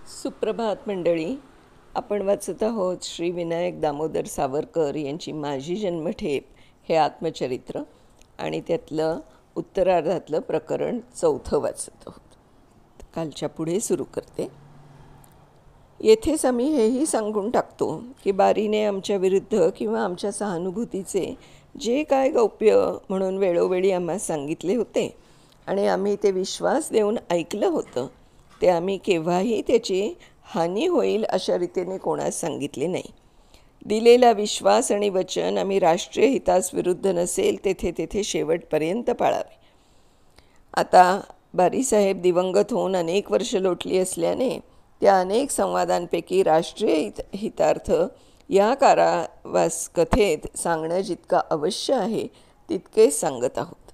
सुप्रभात मंडळी. आपण वाचत आहोत श्री विनायक दामोदर सावरकर यांची माझी जन्मठेप हे आत्मचरित्र आणि त्यातलं उत्तरार्धातलं प्रकरण 4 वाचत आहोत. कालच्या पुढे सुरू करते. येथेच आम्ही हेही सांगून टाकतो की बारीने आमच्या विरुद्ध किंवा आमच्या सहानुभूतीचे जे काय गौप्य म्हणून वेळोवेळी आम्हाला सांगितले होते आणि आम्ही ते विश्वास देऊन ऐकलं होतं, ते आम्ही केव्हाही त्याची हानी होईल अशा रीतीने कोणास सांगितले नाही. दिलेला विश्वास आणि वचन आम्ही राष्ट्रीय हितास विरुद्ध नसेल तेथे तेथे शेवटपर्यंत पाळावे. आता बारीसाहेब दिवंगत होऊन अनेक वर्ष लोटली असल्याने त्या अनेक संवादांपैकी राष्ट्रीय हितार्थ या कारावास कथेत सांगणं जितकं आवश्य आहे तितकेच सांगत आहोत.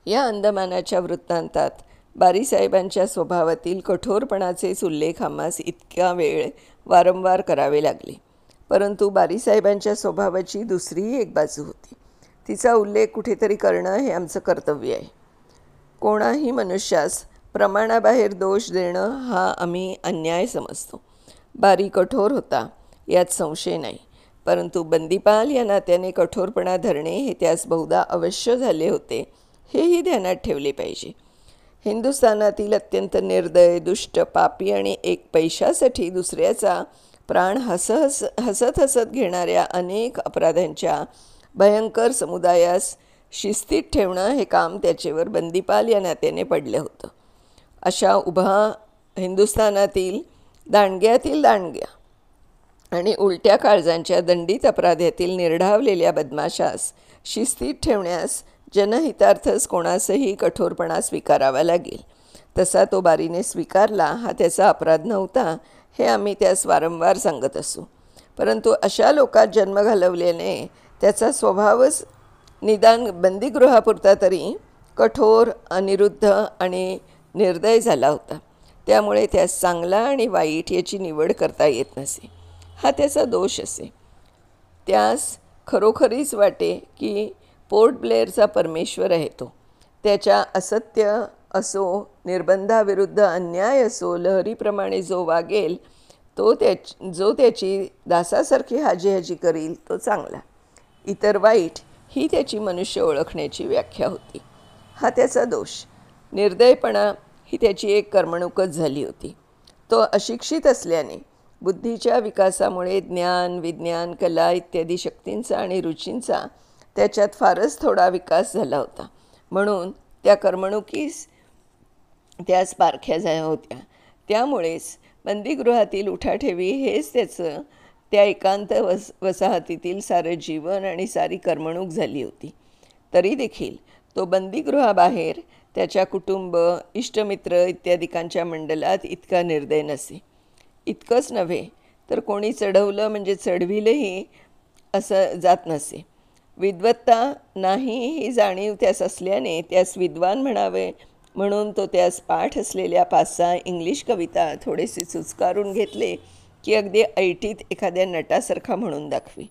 या अंदमानाच्या वृत्तांतात बारीसाहेबांच्या स्वभावातील कठोरपणाचेच उल्लेख आम्हास इतका वेळ वारंवार करावे लागले. परंतु बारीसाहेबांच्या स्वभावाची दुसरीही एक बाजू होती. तिचा उल्लेख कुठेतरी करणं हे आमचं कर्तव्य आहे. कोणाही मनुष्यास प्रमाणाबाहेर दोष देणं हा आम्ही अन्याय समजतो. बारी कठोर होता यात संशय नाही, परंतु बंदीपाल या नात्याने कठोरपणा धरणे हे त्यास बहुधा अवश्य झाले होते हेही ध्यानात ठेवले पाहिजे. हिंदुस्थानातील अत्यंत निर्दय, दुष्ट, पापी आणि एक पैशासाठी दुसऱ्याचा प्राण हसत हसत घेणाऱ्या अनेक अपराध्यांच्या भयंकर समुदायास शिस्तीत ठेवणं हे काम त्याचेवर बंदीपाल या नात्याने पडलं होतं. अशा उभा हिंदुस्थानातील दांडग्यातील दांडग्या आणि उलट्या काळजांच्या दंडित अपराध्यातील निर्ढावलेल्या बदमाशास शिस्तीत ठेवण्यास जनहितार्थच कोणासही कठोरपणा स्वीकारावा लागेल. तसा तो बारीने स्वीकारला हा त्याचा अपराध नव्हता हे आम्ही त्यास वारंवार सांगत असू. परंतु अशा लोकात जन्म घालवल्याने त्याचा स्वभावच निदान बंदीगृहापुरता तरी कठोर, अनिरुद्ध आणि निर्दय झाला होता. त्यामुळे त्यास चांगला आणि वाईट याची निवड करता येत नसे. हा त्याचा दोष असे. त्यास खरोखरीच वाटे की पोर्ट ब्लेअरचा परमेश्वर आहे तो. त्याच्या असत्य असो, निर्बंधाविरुद्ध अन्याय असो, लहरीप्रमाणे जो वागेल जो त्याची दासासारखी हाजी करील तो चांगला. इतर वाईट ही त्याची मनुष्य ओळखण्याची व्याख्या होती. हा त्याचा दोष. निर्दयपणा ही त्याची एक कर्मणूकच झाली होती. तो अशिक्षित असल्याने बुद्धीच्या विकासामुळे ज्ञान, विज्ञान, कला इत्यादी शक्तींचा आणि रुचींचा त्याच्यात फारच थोडा विकास झाला होता. म्हणून त्या कर्मणुकीस त्यास पारख्या झाल्या होत्या. त्यामुळेच बंदीगृहातील उठाठेवी हेच त्याचं त्या एकांत वसाहतीतील सारं जीवन आणि सारी कर्मणूक झाली होती. तरी देखील तो बंदीगृहाबाहेर त्याच्या कुटुंब, इष्टमित्र इत्यादिकांच्या मंडलात इतका निर्दय नसे. इतकंच नव्हे तर कोणी चढवलं म्हणजे चढविलंही असं जात नसे. विद्वत्ता नाही ही जाणीव त्यास असल्याने त्यास विद्वान म्हणावे म्हणून तो त्यास पाठ असलेल्या 5-6 इंग्लिश कविता थोडेसे चुचकारून घेतले की अगदी ऐटीत एखाद्या नटासारखा म्हणून दाखवी.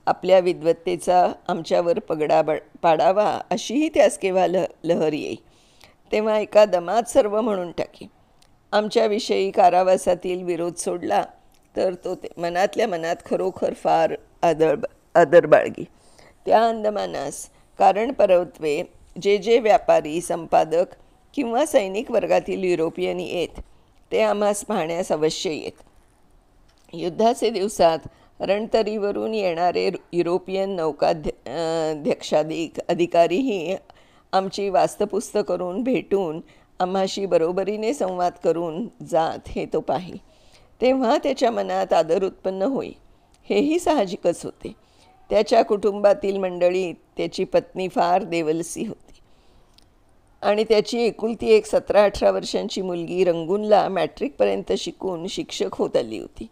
आपल्या विद्वत्तेचा आमच्यावर पगडा पाडावा अशीही त्यास केव्हा लहर येई तेव्हा एका दमात सर्व म्हणून टाके. आमच्याविषयी कारावासातील विरोध सोडला तर तो मनातल्या मनात खरोखर फार आदर बाळगी. त्या अंदमानास कारण परत्वे जे व्यापारी, संपादक किंवा सैनिक वर्गातील युरोपियन येत ते आम्हास पाहण्यास अवश्य येत. युद्धाचे दिवसात रणतरीवरून येणारे युरोपियन नौकाध्यक्षाधिक अधिकारीही आमची वास्तपुस्त करून भेटून आम्हाशी बरोबरीने संवाद करून जात हे तो पाही. तेव्हा त्याच्या मनात आदर उत्पन्न होई. हेही साहजिकच होते. त्याच्या कुटुंबातील मंडळीत त्याची पत्नी फार देवलसी होती आणि त्याची एकुलती एक 17-18 वर्षांची मुलगी रंगूनला मॅट्रिकपर्यंत शिकून शिक्षक होत आली होती.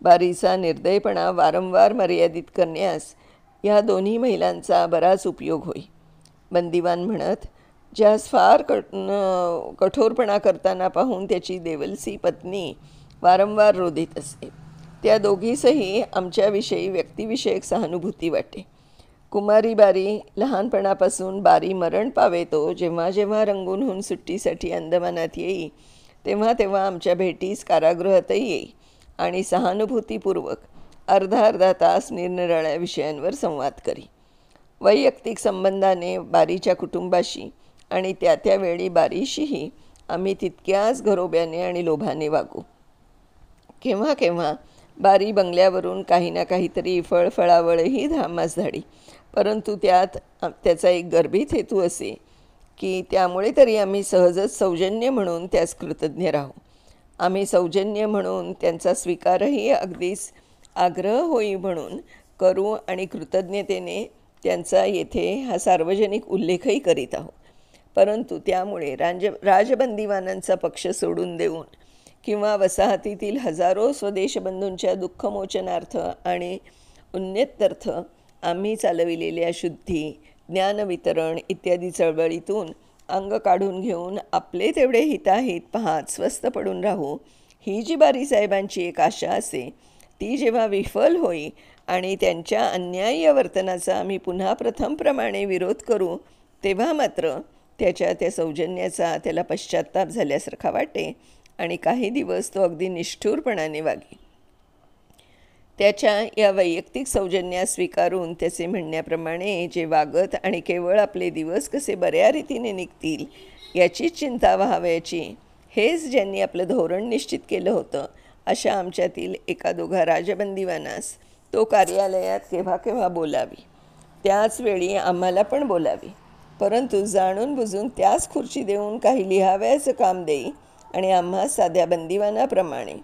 बारीचा निर्दयपणा वारंवार मर्यादित करण्यास ह्या दोन्ही महिलांचा बराच उपयोग होई. बंदिवान म्हणत, ज्यास फार कठोरपणा करताना पाहून त्याची देवलसी पत्नी वारंवार रोधित असे. त्या दोघीसही आमच्याविषयी व्यक्तिविषयक सहानुभूती वाटे. कुमारी बारी लहानपणापासून बारी मरण पावेतो जेव्हा जेव्हा रंगूनहून सुट्टीसाठी अंदमानात येई तेव्हा तेव्हा आमच्या भेटीस कारागृहातही येई आणि सहानुभूतीपूर्वक अर्धा अर्धा तास निरनिराळ्या विषयांवर संवाद करी. वैयक्तिक संबंधाने बारीच्या कुटुंबाशी आणि त्या त्यावेळी बारीशीही आम्ही तितक्याच घरोब्याने आणि लोभाने वागू. केव्हा केव्हा बारी बंगल्यावरून काही ना काहीतरी फळफळावळही धामास धाडी, परंतु त्याचा एक गर्भित हेतू असे की त्यामुळे तरी आम्ही सहजच सौजन्य म्हणून त्यास कृतज्ञ राहू. आम्ही सौजन्य म्हणून त्यांचा स्वीकारही अगदीच आग्रह होई म्हणून करू आणि कृतज्ञतेने त्यांचा येथे हा सार्वजनिक उल्लेखही करीत आहोत. परंतु त्यामुळे राजबंदीवानांचा पक्ष सोडून देऊन किंवा वसाहतीतील हजारो स्वदेशबंधूंच्या दुःखमोचनार्थ आणि उन्नत्यर्थ आम्ही चालविलेल्या शुद्धी, ज्ञानवितरण इत्यादी चळवळीतून अंग काढून घेऊन आपले तेवढे हिताहित पाहत स्वस्थ पडून राहू, ही जी बारीसाहेबांची एक आशा असे, ती जेव्हा विफल होई आणि त्यांच्या अन्याय्य वर्तनाचा आम्ही पुन्हा प्रथमप्रमाणे विरोध करू, तेव्हा मात्र त्या सौजन्याचा त्याला पश्चात्ताप झाल्यासारखा वाटे आणि काही दिवस तो अगदी निष्ठुरपणाने वागे. त्याच्या या वैयक्तिक सौजन्यास स्वीकारून त्याचे म्हणण्याप्रमाणे जे वागत आणि केवळ आपले दिवस कसे बऱ्या रीतीने निघतील याचीच चिंता व्हावयाची, हेच ज्यांनी आपलं धोरण निश्चित केलं होतं, अशा आमच्यातील एका दोघा राजबंदीवानास तो कार्यालयात केव्हा केव्हा बोलावी, त्याच वेळी आम्हाला पण बोलावी, परंतु जाणून बुजून त्याच खुर्ची देऊन काही लिहावयाचं काम देई आणि आम्हा साध्या बंदिवानाप्रमाणे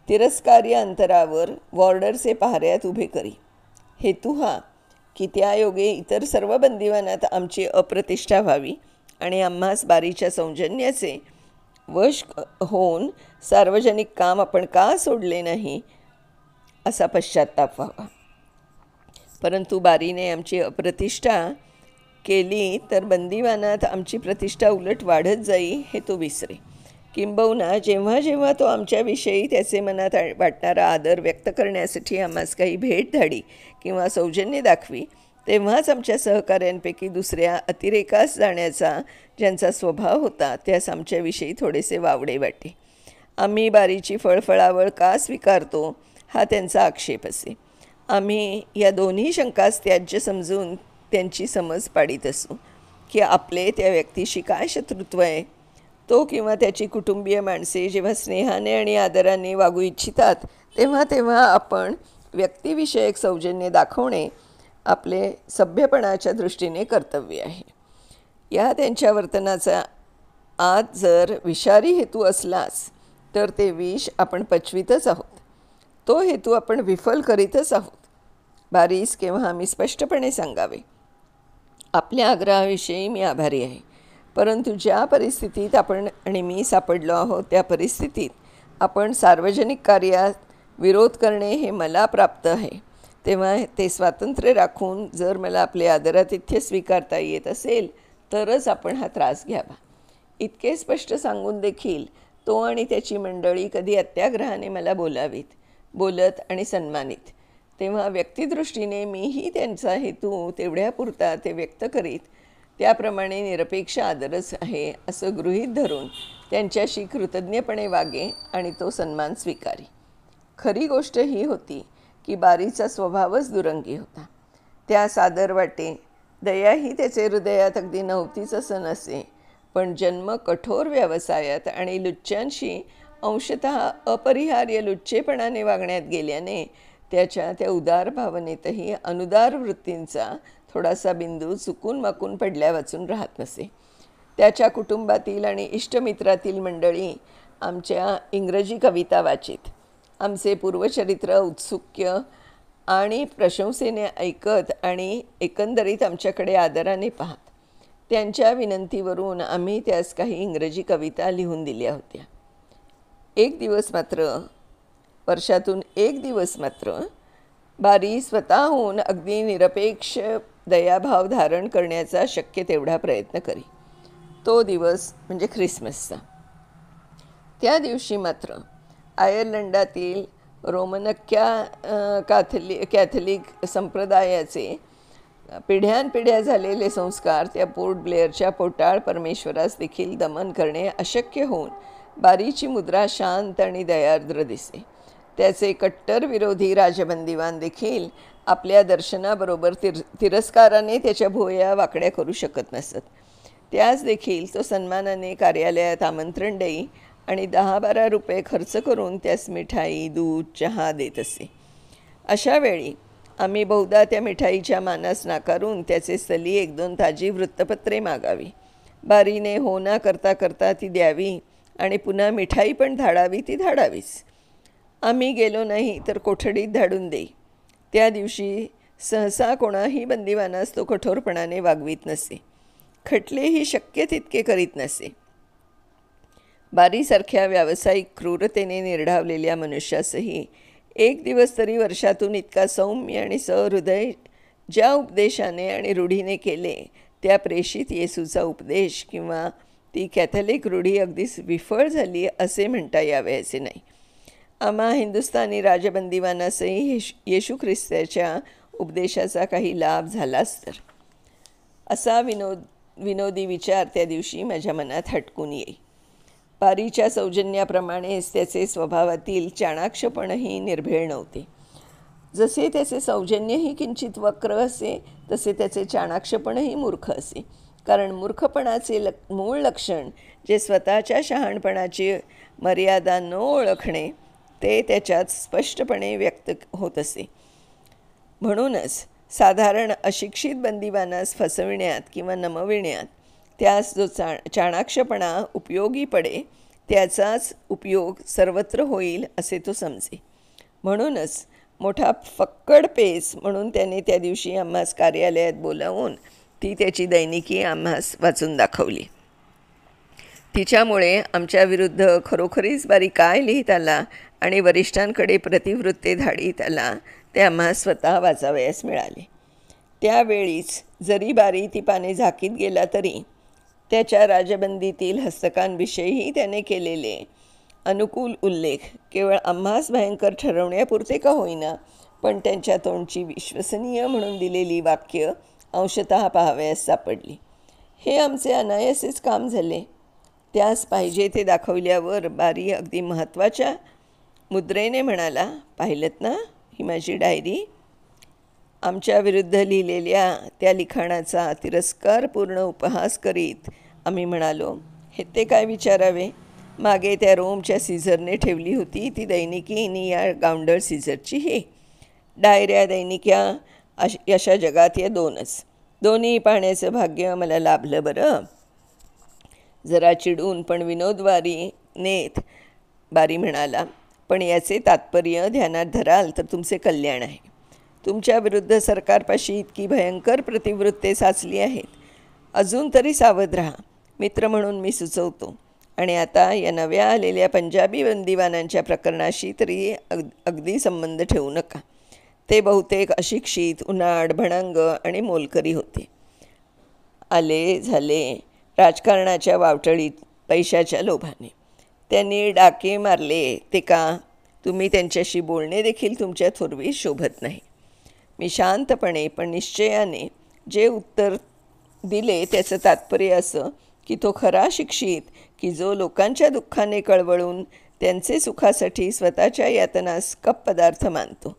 तिरस्कार्य अंतरावर वॉर्डरचे पहाऱ्यात उभे करी. हेतू हा की त्यायोगे इतर सर्व बंदिवानात आमची अप्रतिष्ठा व्हावी आणि आम्हास बारीच्या सौजन्याचे वश होऊन सार्वजनिक काम आपण का सोडले नाही असा पश्चात्ताप व्हावा. परंतु बारीने आमची अप्रतिष्ठा केली तर बंदिवानात आमची प्रतिष्ठा उलट वाढत जाई हे तो विसरे. किंबहुना जेव्हा जेव्हा तो आमच्याविषयी त्याचे मनात वाटणारा आदर व्यक्त करण्यासाठी आम्हास काही भेट धाडी किंवा सौजन्य दाखवी, तेव्हाच आमच्या सहकाऱ्यांपैकी दुसऱ्या अतिरेकास जाण्याचा ज्यांचा स्वभाव होता त्यास आमच्याविषयी थोडेसे वावडे वाटे. आम्ही बारीची फळफळावळ का स्वीकारतो हा त्यांचा आक्षेप असे. आम्ही या दोन्ही शंकास त्याज्य समजून त्यांची समज पाडीत असू की आपले त्या व्यक्तीशी काय शत्रुत्व आहे. तो किंवा त्याची कुटुंबीय माणसे जेव्हा स्नेहाने आणि आदराने वागू इच्छितात तेव्हा तेव्हा आपण व्यक्तिविषयक सौजन्य दाखवणे आपले सभ्यपणाच्या दृष्टीने कर्तव्य आहे. या त्यांच्या वर्तनाचा आत जर विषारी हेतू असलाच तर ते विष आपण पचवीतच आहोत, तो हेतू आपण विफल करीतच आहोत. बारीस केव्हा आम्ही स्पष्टपणे सांगावे, आपल्या आग्रहाविषयी मी आभारी आहे, परंतु ज्या परिस्थितीत आपण आणि मी सापडलो आहोत त्या परिस्थितीत आपण सार्वजनिक कार्यात विरोध करणे हे मला प्राप्त आहे. तेव्हा ते स्वातंत्र्य राखून जर मला आपले आदरातिथ्य स्वीकारता येत असेल तरच आपण हा त्रास घ्यावा. इतके स्पष्ट सांगून देखील तो आणि त्याची मंडळी कधी अत्याग्रहाने मला बोलत आणि सन्मानित, तेव्हा व्यक्तिदृष्टीने मीही त्यांचा हेतू तेवढ्यापुरता ते व्यक्त करीत त्याप्रमाणे निरपेक्ष आदरच आहे असं गृहीत धरून त्यांच्याशी कृतज्ञपणे वागे आणि तो सन्मान स्वीकारी. खरी गोष्ट ही होती की बारीचा स्वभावच दुरंगी होता. त्यास आदर वाटे, दयाही त्याचे हृदयात अगदी नव्हतीच असं नसे, पण जन्म कठोर व्यवसायात आणि लुच्च्यांशी अंशतः अपरिहार्य लुच्चेपणाने वागण्यात गेल्याने त्याच्या त्या उदार भावनेतही अनुदार वृत्तींचा थोडासा बिंदू चुकून माकून पडल्या वाचून राहत नसे. त्याच्या कुटुंबातील आणि इष्टमित्रातील मंडळी आमच्या इंग्रजी कविता वाचित, आमचे पूर्वचरित्र उत्सुक्य आणि प्रशंसेने ऐकत आणि एकंदरीत आमच्याकडे आदराने पाहत. त्यांच्या विनंतीवरून आम्ही त्यास काही इंग्रजी कविता लिहून दिल्या होत्या. वर्षातून एक दिवस मात्र बारी स्वतःहून अगदी निरपेक्ष दयाभाव धारण करण्याचा शक्य तेवढा प्रयत्न करी. तो दिवस म्हणजे ख्रिसमसचा. त्या दिवशी मात्र आयर्लंडातील रोमनक्या कॅथलिक संप्रदायाचे पिढ्यानपिढ्या झालेले संस्कार त्या पोर्ट ब्लेअरच्या पोटाळ परमेश्वरास देखील दमन करणे अशक्य होऊन बारीची मुद्रा शांत आणि दयार्द्र दिसे. त्याचे कट्टर विरोधी राजबंदीवान देखील आपल्या दर्शनाबरोबर तिरस्काराने त्याच्या भुवया वाकड्या करू शकत नसत. त्यास देखील तो सन्मानाने कार्यालयात आमंत्रण देई आणि 10-12 रुपये खर्च करून त्यास मिठाई, दूध, चहा देत असे. अशा वेळी आम्ही बहुधा त्या मिठाईच्या मानास नाकारून त्याचे स्थली 1-2 ताजी वृत्तपत्रे मागावी. बारीने हो ना करता करता ती द्यावी आणि पुन्हा मिठाई पण धाडावी ती धाडावीच. आम्ही गेलो नाही तर कोठडीत धाडून देई. त्या दिवशी सहसा कोणाही बंदिवानास तो कठोरपणाने वागवीत नसे. खटलेही शक्य तितके करीत नसे. बारीसारख्या व्यावसायिक क्रूरतेने निर्ढावलेल्या मनुष्यासही एक दिवस तरी वर्षातून इतका सौम्य आणि सहृदय ज्या उपदेशाने आणि रूढीने केले त्या प्रेषित येसूचा उपदेश किंवा ती कॅथलिक रूढी अगदीच विफळ झाली असे म्हणता यावे असे नाही. आम्हा हिंदुस्थानी राजबंदीवानासही येशू ख्रिस्ताच्या उपदेशाचा काही लाभ झालाच तर. असा विनोदी विचार त्या दिवशी माझ्या मनात हटकून येई. बारीच्या सौजन्याप्रमाणेच त्याचे स्वभावातील चाणाक्षपणही निर्भेळ नव्हते. जसे त्याचे सौजन्यही किंचित वक्र असे तसे त्याचे चाणाक्षपणही मूर्ख असे. कारण मूर्खपणाचे मूळ लक्षण जे स्वतःच्या शहाणपणाची मर्यादा न ओळखणे ते त्याच्यात स्पष्टपणे व्यक्त होत असे. म्हणूनच साधारण अशिक्षित बंदिवानास फसविण्यात किंवा नमविण्यात त्यास जो चाणाक्षपणा उपयोगी पडे त्याचाच उपयोग सर्वत्र होईल असे तो समजे. म्हणूनच मोठा फक्कड पेस म्हणून त्याने त्या दिवशी आम्हास कार्यालयात बोलावून ती त्याची दैनिकी आम्हास वाचून दाखवली. तिच्यामुळे आमच्या विरुद्ध खरोखरीच बारी काय लिहित आला आणि वरिष्ठांकडे प्रतिवृत्ते धाडीत आला ते आम्हास स्वतः वाचावयास मिळाले. त्यावेळीच जरी बारी ती पाने झाकीत गेला तरी त्याच्या राजबंदीतील हस्तकांविषयीही त्याने केलेले अनुकूल उल्लेख केवळ आम्हास भयंकर ठरवण्यापुरते का होईना पण त्यांच्या तोंडची विश्वसनीय म्हणून दिलेली वाक्य अंशतः पाहावयास सापडली. हे आमचे अनायासेच काम झाले. त्यास पाहिजे ते दाखवल्यावर बारी अगदी महत्त्वाच्या मुद्रेने म्हणाला, पाहिलंत ना ही माझी डायरी. आमच्या विरुद्ध लिहिलेल्या त्या लिखाणाचा तिरस्कारपूर्ण उपहास करीत आम्ही म्हणालो, हे ते काय विचारावे. मागे त्या रोमच्या सीझरने ठेवली होती ती दैनिकी आणि या गावंढळ सीझरची ही डायऱ्या दैनिक्या अशा जगात या दोन्ही पाहण्याचं भाग्य मला लाभलं बरं. जरा चिडून पण विनोदवारी नेत बारी म्हणाला, पण याचे तात्पर्य ध्यानात धराल तर तुमचे कल्याण आहे. तुमच्या विरुद्ध सरकारपाशी इतकी भयंकर प्रतिवृत्ते साचली आहेत. अजून तरी सावध राहा मित्र म्हणून मी सुचवतो. आणि आता या नव्या आलेल्या पंजाबी बंदिवानांच्या प्रकरणाशी तरी अगदी संबंध ठेवू नका. ते बहुतेक अशिक्षित, उनाड, भणंग आणि मोलकरी होते. आले झाले राजकारणाच्या वावटळीत पैशाच्या लोभाने. त्यांनी डाके मारले ते का तुम्ही त्यांच्याशी बोलणे देखील तुमच्या थोरवी शोभत नाही. मी शांतपणे पण निश्चयाने जे उत्तर दिले त्याचं तात्पर्य असं की तो खरा शिक्षित की जो लोकांच्या दुःखाने कळवळून त्यांचे सुखासाठी स्वतःच्या यातनास कप पदार्थ मानतो.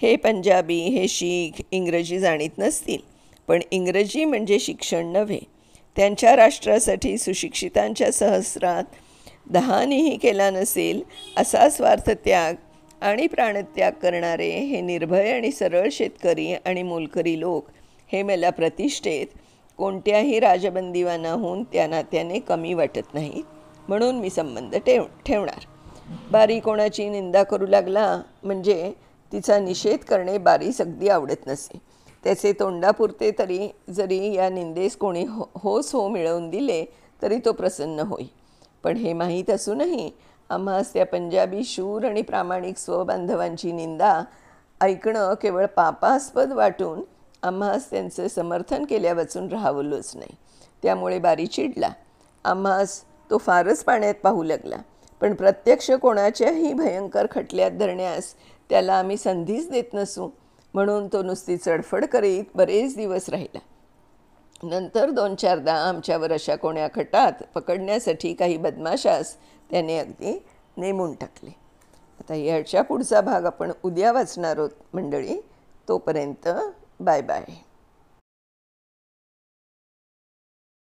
हे पंजाबी, हे शीख इंग्रजी जाणीत नसतील पण इंग्रजी म्हणजे शिक्षण नव्हे. त्यांच्या राष्ट्रासाठी सुशिक्षितांच्या सहस्रात 10नीही केला नसेल असा स्वार्थत्याग आणि प्राणत्याग करणारे हे निर्भय आणि सरळ शेतकरी आणि मोलकरी लोक हे मला प्रतिष्ठेत कोणत्याही राजबंदीवानाहून त्या नात्याने कमी वाटत नाहीत. म्हणून मी संबंध ठेवणार. बारी कोणाची निंदा करू लागला म्हणजे तिचा निषेध करणे बारीस अगदी आवडत नसे. त्याचे तोंडापुरते तरी जरी या निंदेस कोणी होस हो मिळवून दिले तरी तो प्रसन्न होई. पण हे माहीत असूनही आम्हास त्या पंजाबी शूर आणि प्रामाणिक स्वबांधवांची निंदा ऐकणं केवळ पापास्पद वाटून आम्हास त्यांचं समर्थन केल्यावाचून राहावलोच नाही. त्यामुळे बारी चिडला. आम्हास तो फारच पाण्यात पाहू लागला. पण प्रत्यक्ष कोणाच्याही भयंकर खटल्यात धरण्यास त्याला आम्ही संधीच देत नसू म्हणून तो नुसती चडफड करीत बरेच दिवस राहिला. नंतर 2-4दा आमच्यावर अशा कोण्या खटात पकडण्यासाठी काही बदमाशास त्याने अगदी नेमून टाकले. आता याच्या पुढचा भाग आपण उद्या वाचणार आहोत मंडळी. तोपर्यंत बाय बाय.